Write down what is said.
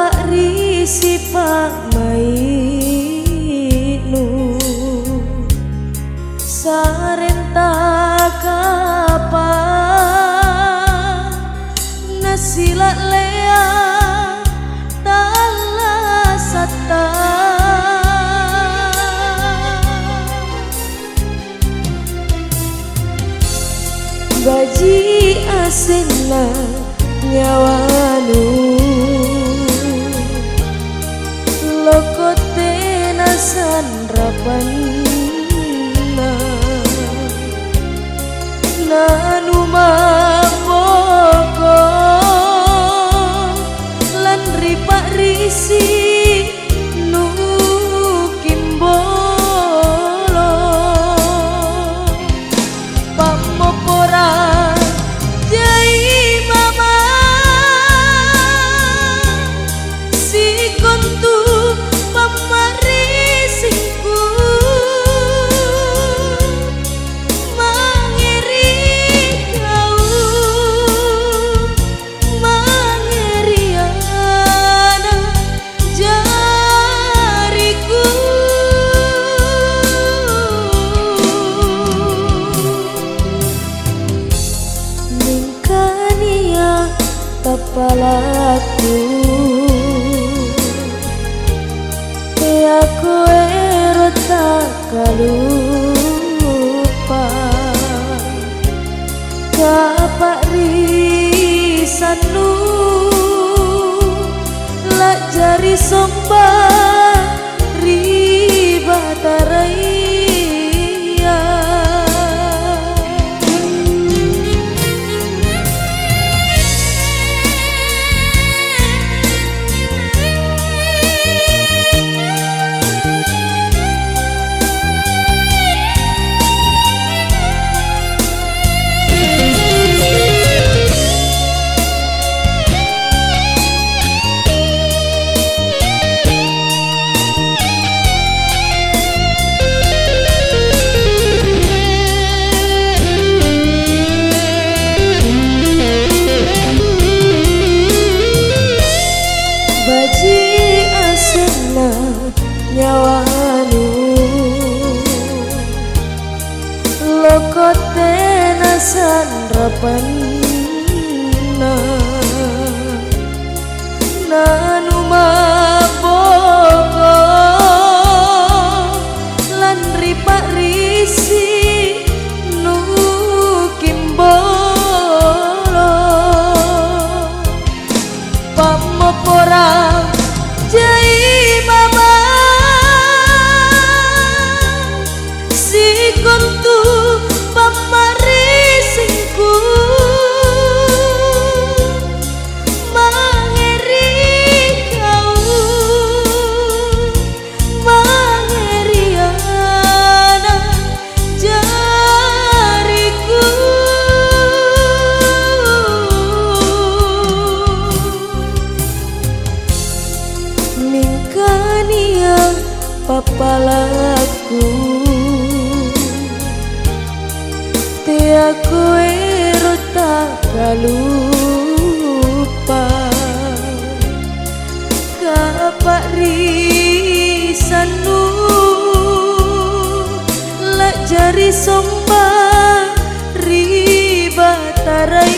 Kapak risi pak mainu sarenta kapak nasila lea tala sata baji asena nyawanu lokote nasan rapanna nanu maboko lan ripak risi nu kimbolo pamopora jai mama si kontu pamarisingku mangeri kau mangeriana jariku ningkania kepalaku aku erota kalupa kapak risanu lak jari sombang riba taraya baji asena nyawanu lokote nasan rapanna nanu maboko lan ripak risi nu kimbolo pamopora jai mama si kontu pamarisingku mangeri kau mangeriana jariku ningkania papalaku tiaku erota kalupa kapak risanu lak jari sombang riba tarai